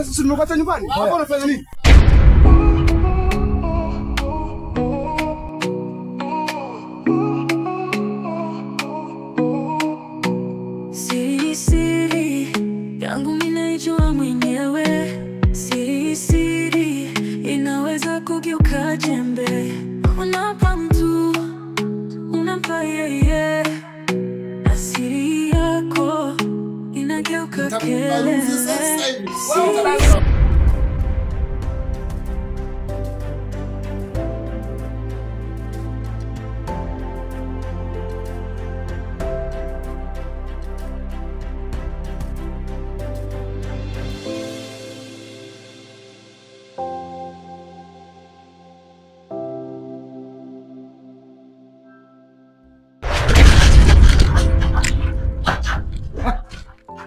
Wewe sisi tumekuacha nyumbani. Hapo unafanya nini? Siri yangu mimi naijua mwenyewe. Siri inaweza kugeuka jembe. Unampa mtu, unampa yeye, na siri yako inageuka kelele.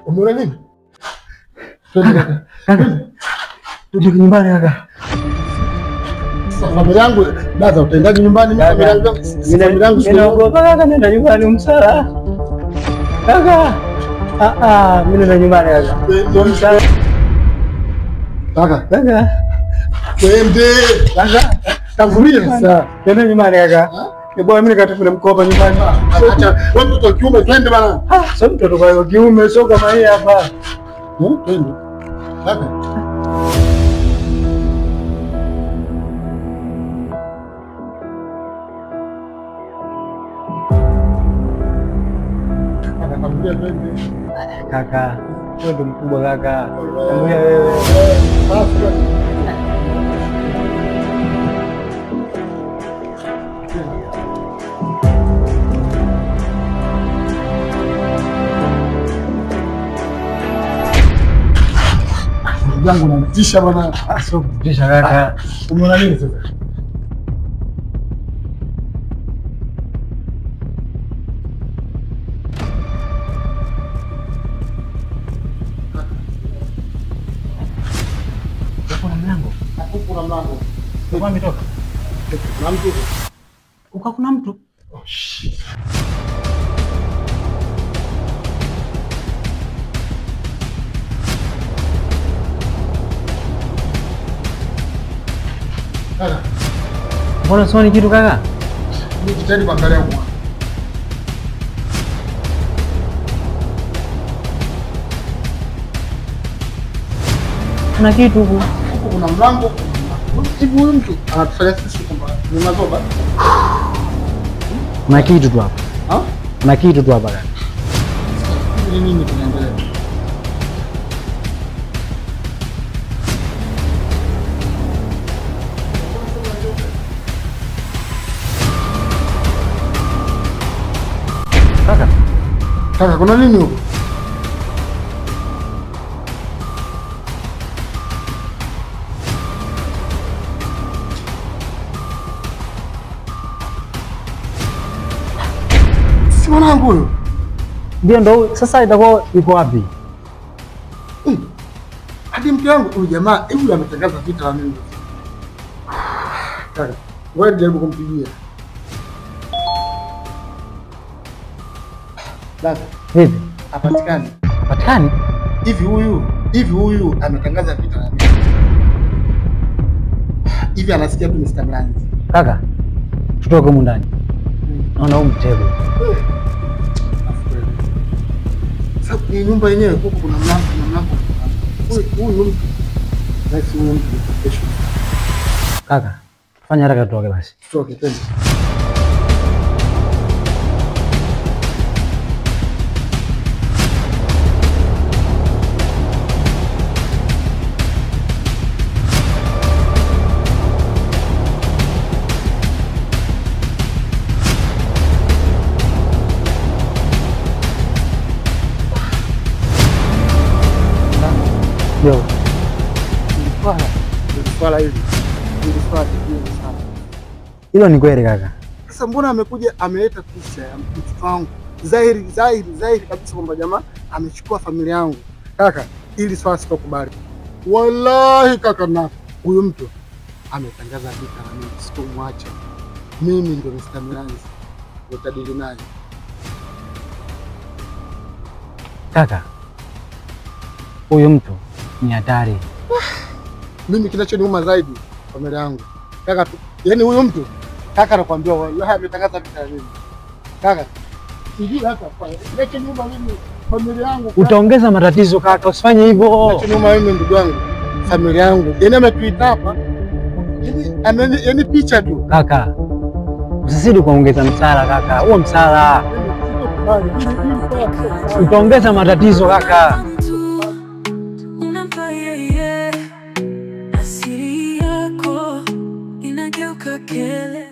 Umeona nini? Tuje nyumbani kaka. Familia yangu, dada utaendaje nyumbani? Familia yangu Ninaogopa kaka, nenda nyumbani msala. Kaka. Mimi nenda nyumbani kaka. ndio msala. Kaka, twende. Kaka. Tangulia sasa. Nenda nyumbani kaka. Bwana mimi nikatafuna mkoba nyumbani. Acha wewe mtoto wa kiume twende bana. Sasa mtoto wa kiume sio kama hii hapa. Twende. Kaka. Kaka, wewe ndo mkubwa kaka. Tangulia wewe. Yangu unanitisha bwana. Sio kutisha kaka. Umeona nini sasa? Kuna mlango. Kuna mlango. Kwa mitoka. Na mtu. Kuna mtu. Oh shit. Kaka. Mbona sioni kitu kaka? Mimi jitahidi kuangalia huko. Kuna kitu huko. Huko kuna mlango. Hivi huyu mtu anatufanya sisi kwamba ni mazoba. Kuna kitu tu hapa. Kuna kitu tu hapa kaka. Ni nini kinaendelea? Kaka, kuna nini huko? Si mwanangu huyo. Ndio ndo sasa itakuwa iko wapi? Hadi mke wangu huyu jamaa hivi ametangaza vita na mimi. Kaka, wewe jaribu kumpigia. Dada, Vipi? hapatikani. Patikani? Hivi huyu ametangaza vita na mimi. Hivi anasikia tu Mr. Mlanzi. Kaka, tutoke humu ndani. Naona huu mtego. Sasa ni nyumba yenyewe huko kuna mlango. Huyu mtu. Basi huyu mtu kesho. Kaka, fanya haraka tutoke basi. Tutoke tena. Ndio. Swala hili. Hilo ni kweli kaka. Sasa mbona amekuja ameleta picha ya mtoto wangu? Dhahiri kabisa kwamba jamaa amechukua familia yangu. Kaka, ili swala sitokubali. Wallahi kaka, na huyu mtu ametangaza vita na mimi, sitomwacha. Mimi ndio Mr. Mlanzi. Nitadili naye. Kaka, huyu mtu ni hatari. Mimi kinachoniuma zaidi familia yangu. Kaka, yaani huyo mtu kaka anakuambia wallahi ametangaza vita ya nini. Kaka, sijui hata kwa kinachoniuma mimi familia yangu. Utaongeza matatizo kaka, usifanye hivyo. Kinachoniuma mimi ndugu yangu, familia yangu. Yaani ametuita hapa. Yaani picha tu. Kaka, usizidi kuongeza msala kaka. Huo msala utaongeza matatizo kaka. Unampa yeye asiri yako inageuka kele.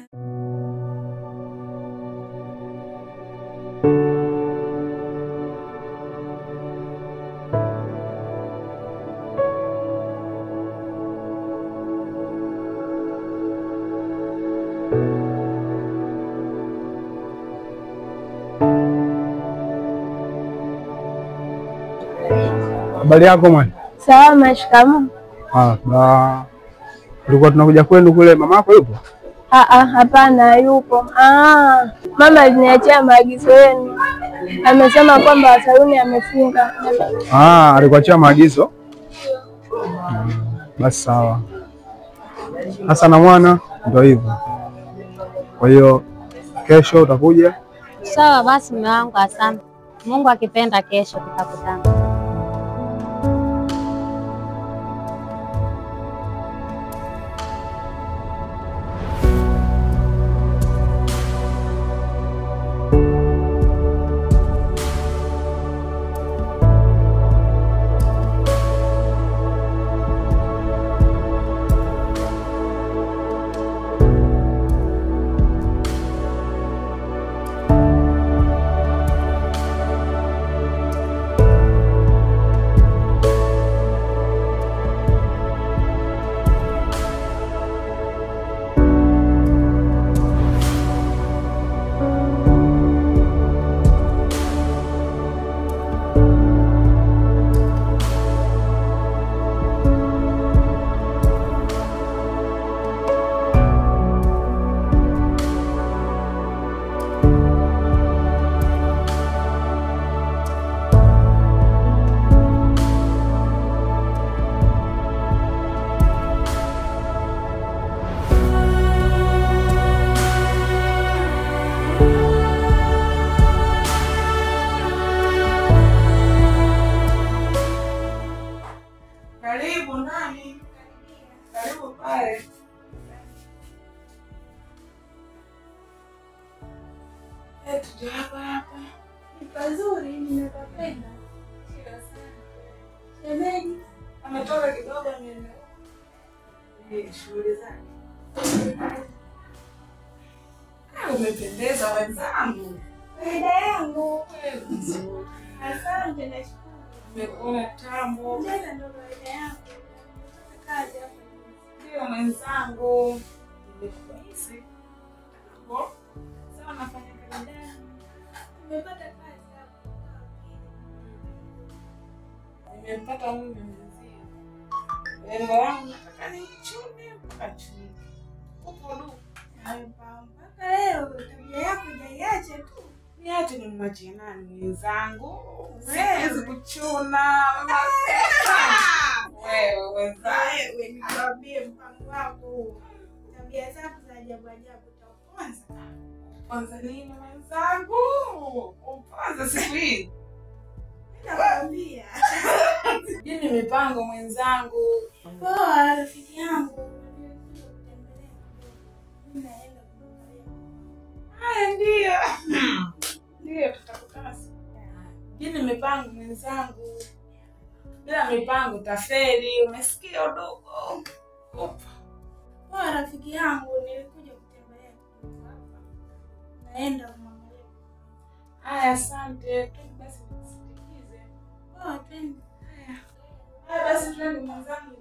Habari yako mwana? Salama, shikamoo. Tulikuwa tunakuja kwenu kule, mama yako yupo? Hapana, yupo. Mama aliniachia maagizo yenu. Amesema kwamba saluni amefunga. Alikuachia maagizo? Basi sawa. Sasa na mwana ndio hivyo. Kwa hiyo kesho utakuja? Sawa basi mume wangu, asante. Mungu akipenda kesho tutakutana. Karibu ndani. Karibu pale. Tuja hapa. Ni pazuri, nimepapenda. Shida sana. Shemeji ametoka kidogo nene. Ni shughuli zake. Umependeza wenzangu. Dada yangu. Asante na nimekuona tambo. Jana ndo dada yangu. Kaja hapo. Ndio mwenzangu. Nimefurahi. Tambo. Sasa nafanya kazi gani? Nimepata kazi hapo. Nimepata mume mzee. Lengo langu nataka nichune mpaka chini. Upo du. Mpaka leo tabia yako haiache tu. Niache nimwachie nani mwenzangu? Siwezi kuchuna. Wewe wenzangu, nikwambie mpango wako. Tabia zako za ajabu ajabu utaanza. Kwanza nini mwenzangu? Kwanza siku hii. Nakwambia. Jini mipango mwenzangu. Poa rafiki yangu. Haya ndio. Ndio tutakutana siku. Jini mipango mwenzangu. Bila mipango tafeli, umesikia udogo? Poa rafiki yangu, nilikuja kutembelea hapa. Naenda kumwangalia. Haya asante. Basi nisindikize. Poa twende. Haya basi twende mwenzangu.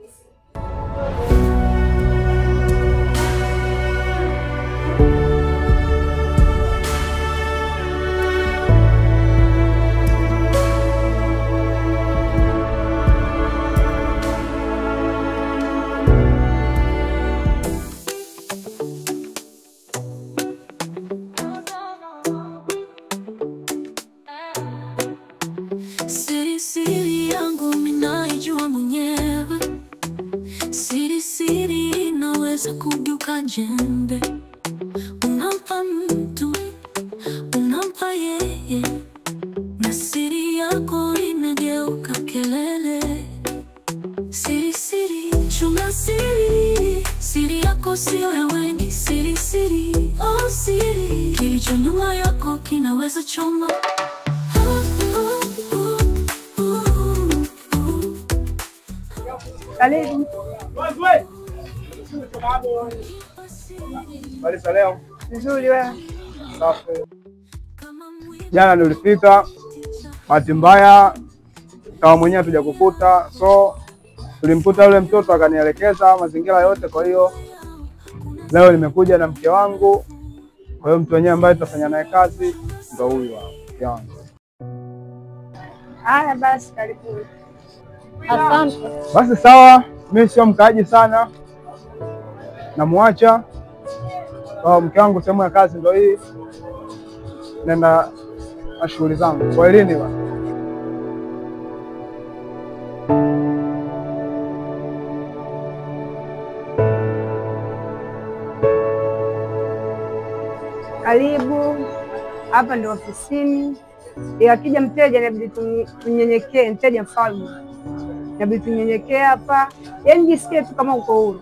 Siri yangu mimi naijua mwenyewe. Siri inaweza kugeuka jembe. Unampa mtu, unampa yeye, na siri yako inageuka kelele. Siri siri, chunga siri, siri yako sio ya wengi. Siri siri, oh siri, kilicho nyuma yako kinaweza choma. Karibu. Bali leo. Nzuri wewe. Safi. Jana nilifika, bahati mbaya kama mwenyewe hatujakukuta, so tulimkuta yule mtoto akanielekeza mazingira yote. Kwa hiyo leo nimekuja na mke wangu, kwa hiyo mtu wenyewe ambaye tutafanya naye kazi ndio huyu hapa, mke wangu. Haya basi, karibu. Asante. Basi sawa, mimi sio mkaaji sana, namuacha kwa mke wangu, sehemu ya kazi ndio hii, nenda na shughuli zangu. Kwa elini bwana. Karibu. Hapa ndio ofisini. Akija mteja inabidi tunyenyekee, mteja mfalme. Inabidi tunyenyekee hapa. Yaani jisikie tu kama uko huru.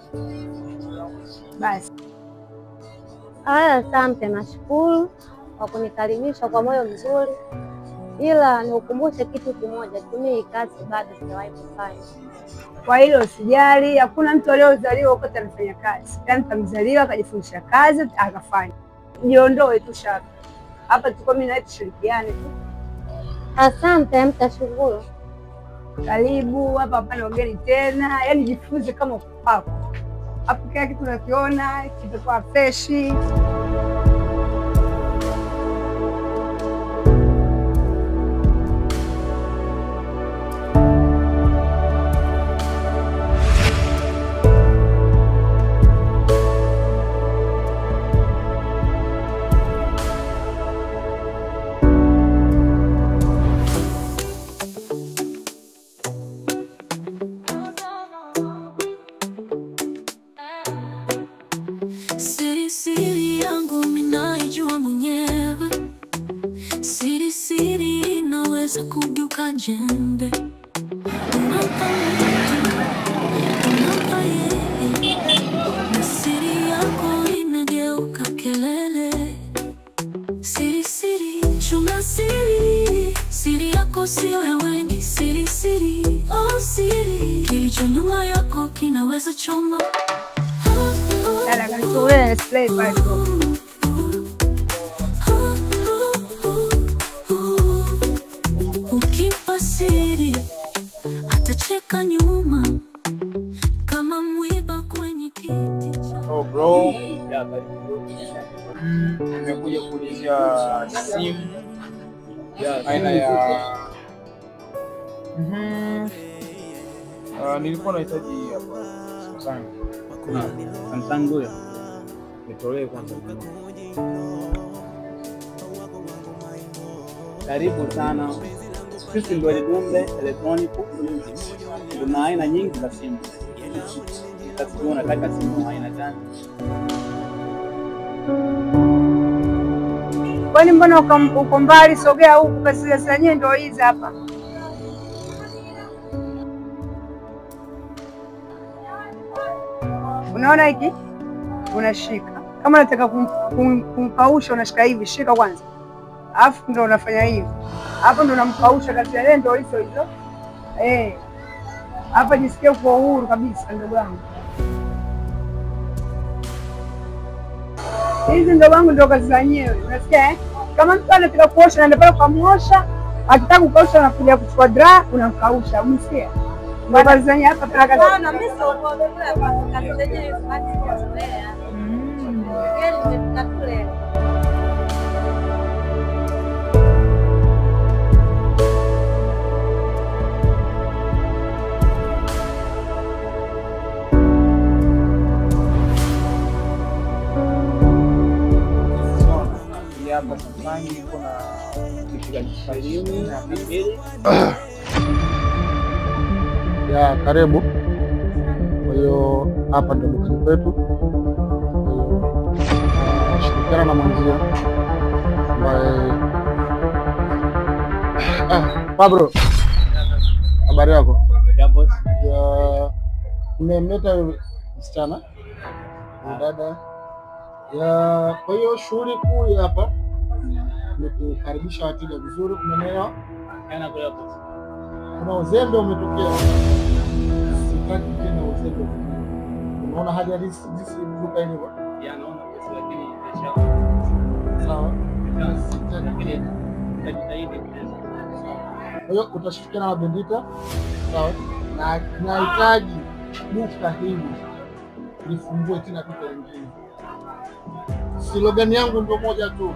Basi. Haya, asante, nashukuru kwa kunikaribisha kwa moyo mzuri, ila niukumbushe kitu kimoja, mimi kazi bado sijawahi kufanya. Kwa hilo usijali, hakuna mtu aliyozaliwa kote anafanya kazi. Yaani mtamzaliwa akajifundisha kazi akafanya. Jiondoe tu shaka. Hapa tuko mimi na tushirikiane tu. Asante, mtashukuru. Karibu hapa, hapana ugeni tena. Yaani jifunze kama uko hapo. Hapo kila kitu unakiona kitakuwa freshi. Siri siri yangu ninaijua mwenyewe. Siri siri inaweza kugeuka jembe. Unampa yeye, na siri yako inageuka kelele. Siri siri, chunga siri, siri yako sio ya wengi. Siri siri, oh siri, kilicho nyuma yako kinaweza choma. Dada kanisugulia display pale tu. Ukimpa siri atacheka nyuma kama mwiba kwenye kiti cha. Oh bro, nimekuja kuulizia simu aina ya nilikuwa nahitaji hapa sana. Samsung huyo. Nitolee kwanza. Karibu sana. Sisi ndio Dumbe Electronic Solutions. Kuna aina nyingi za simu. Sasa unataka simu aina gani? Kwani mbona uko mbali? Sogea huku, kasi zenyewe ndio hizi hapa. Unaona hiki? Unashika. Kama unataka kumkausha unashika hivi, shika kwanza. Alafu ndio unafanya hivi. Hapo ndio unamkausha kasi yeye ndio hizo hizo. Hapa jisikie kwa uhuru kabisa ndugu wangu. Hizi ndio wangu ndio kazi zenyewe. Unasikia Kama mtu anataka kuosha anaenda pale kumuosha, akitaka kukausha anakuja kuchukua dra unamkausha. Umesikia? Ndio kazi zenyewe hapa tunaka. Na mimi sio kwa kazi zenyewe hatujazoea. Yeye nimekatule. Hapa Samsung kuna kishikilia 22 ya karibu. Kwa hiyo hapa ndio dukani kwetu. Jana na mwanzia ambaye Pablo, habari yako? Japo Nimemleta msichana dada ya, kwa hiyo shughuli kuu hapa ni kukaribisha wateja vizuri, kumeelewa? kana kwa hapo. Kuna uzembe umetokea, sitaki tena uzembe. Unaona hali halisi jinsi duka ilivyo. Ya naona pesa lakini biashara. Sawa. Lakini tajitahidi pesa. Kwa hiyo utashirikiana na Bendita. Sawa. Na nahitaji duka hili nifungue tena duka lingine. Slogan yangu ndio moja tu.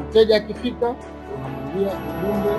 Mteja akifika unamwambia ujumbe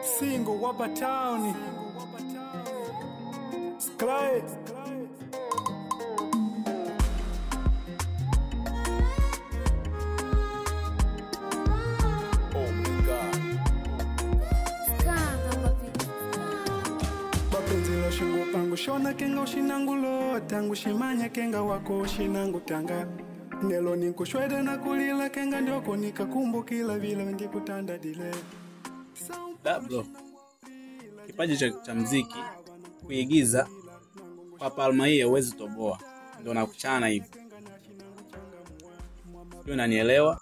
Single wapa town Sky Oh my God Bapenzi lo shingo pangu shona kenga ushinangulo tangu shimanya kenga wako ushinangu tanga Nelo ninkushweda na kulila kenga ndioko nikakumbukila vile ndikutanda dile Bro, kipaji cha muziki kuigiza kwa Palma hii huwezi toboa, ndio nakuchana hivi. Wewe unanielewa?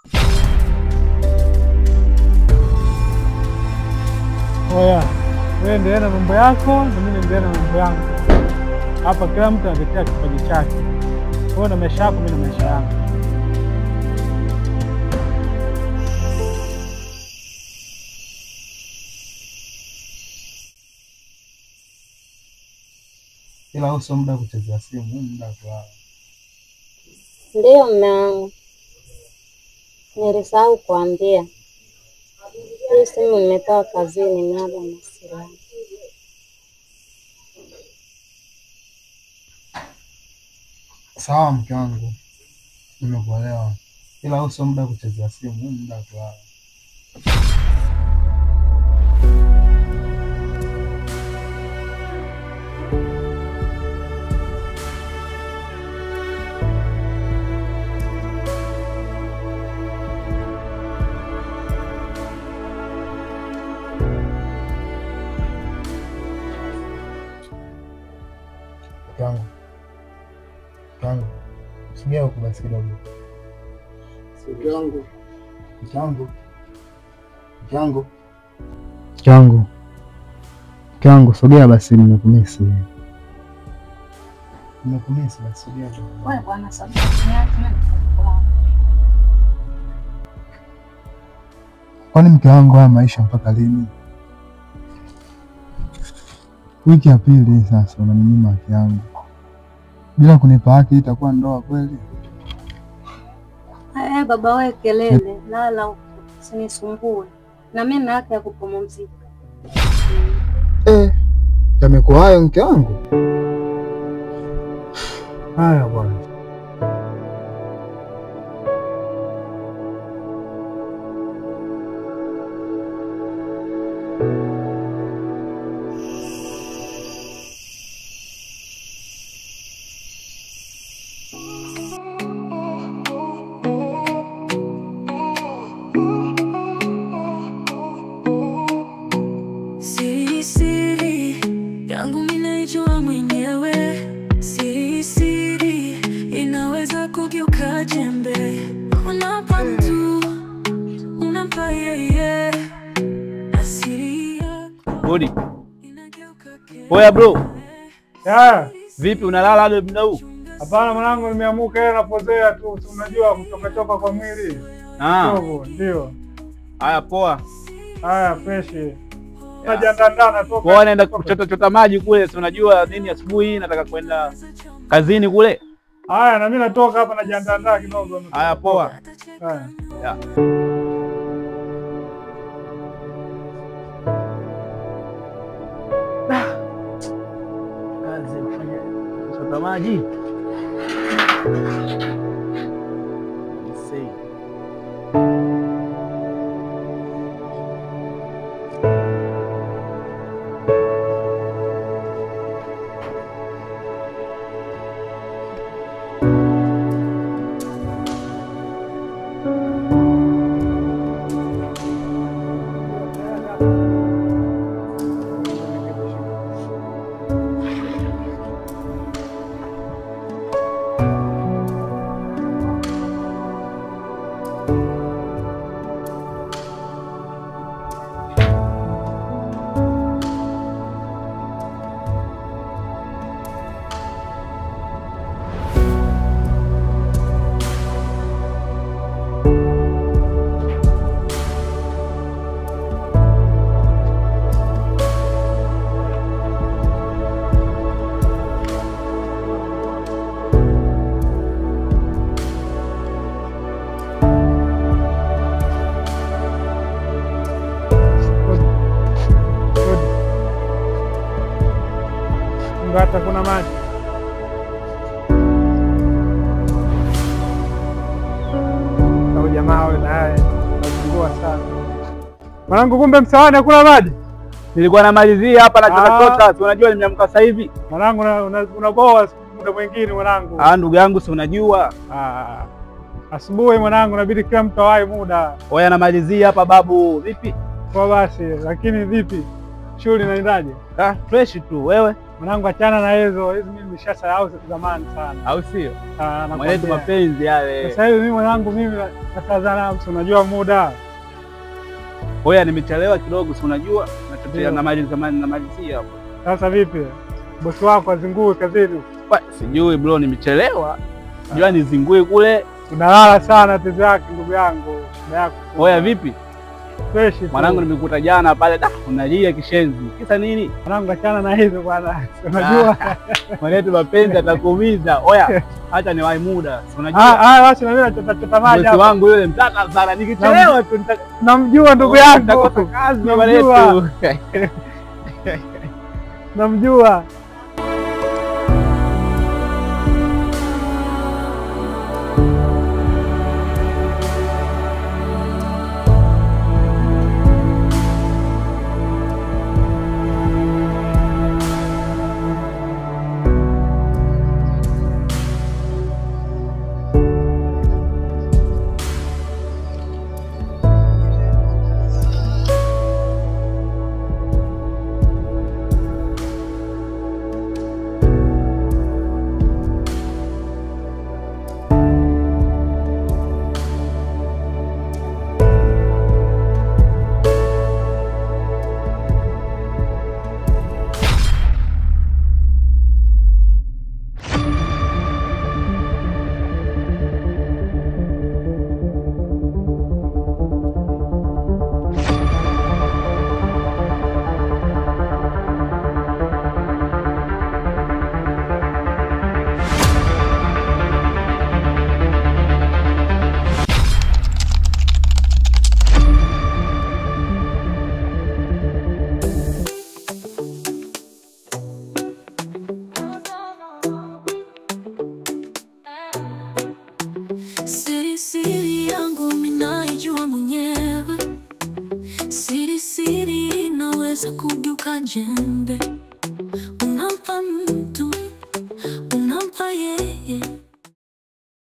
Oya, wewe endelea na mambo yako na mimi naendelea na mambo yangu. Hapa kila mtu anatetea kipaji chake. Wewe na maisha yako, mimi na maisha yangu. ila uso muda kuchezea simu, muda kwa. Ndio mume wangu, nilisahau kuambia hii simu nimetoa kazini, nimeaga mawasiliano. Sawa mke wangu, nimekuelewa, ila uso muda kuchezea simu, muda kwa. Kangu, sogea huko basi kidogo. Kangu, sogea basi, nimekumisi basi, sogea. Wewe bwana sabuni yake mimi. Kwani mke wangu haya maisha mpaka lini? Wiki ya pili sasa unaninyima haki yangu. Bila kunipa haki itakuwa ndoa kweli? Baba wewe kelele, lala usinisumbue. Na mimi na haki ya kupumzika. Yamekuwa hayo mke wangu? Haya bwana. Bodi. Oya bro. Ya, Vipi unalala hadi muda huu? hapana mwanangu, nimeamuka ile napozea tu, unajua kutoka kwa mwili. Ndio. Haya poa. Haya freshi. Najiandaa toka. Poa, naenda kuchota maji kule, si unajua nini asubuhi nataka kwenda Kazini kule? Haya, na mimi natoka hapa najiandaa kidogo. Haya, poa. Haya. Ya. Kazi kufanya sota maji. Hata kuna maji. Au jamaa wale naye anazungua sana. Mwanangu, kumbe msawani hakuna maji? Nilikuwa namalizia hapa na chakatoka, si unajua nimeamka sasa hivi. Mwanangu unaboa muda mwingine mwanangu. Ndugu yangu si unajua. Asubuhi mwanangu inabidi kila mtu awahi muda. Oya namalizia hapa babu. Vipi? Kwa basi, lakini vipi? Shughuli inaendaje? Fresh tu. Wewe? Mwanangu achana na hizo mimi nimeshasahau zamani sana. Au sio? Mwanetu mapenzi yale. Sasa hivi mimi mwanangu nakazana unajua muda. Oya nimechelewa kidogo si unajua? Natetea namalizia hapo. Sasa vipi? Bosi wako azingue kazini? Sijui bro nimechelewa. Jua nizingue kule. Tunalala sana tezi yake ndugu yangu. Shida yako. Oya vipi? Fresh. Mwanangu nimekuta jana pale unalia kishenzi. Kisa nini? Mwanangu achana na hizo bwana. Unajua mwanetu mapenzi atakuumiza. Oya acha niwahi muda. Unajua? Wacha na mimi nachota maji hapa. Bosi wangu yule mtaka sana. Nikichelewa tu namjua ndugu yangu. Nitakosa kazi mwanetu. Namjua. Siri yangu minaijua mwenyewe. Siri inaweza kugeuka jembe.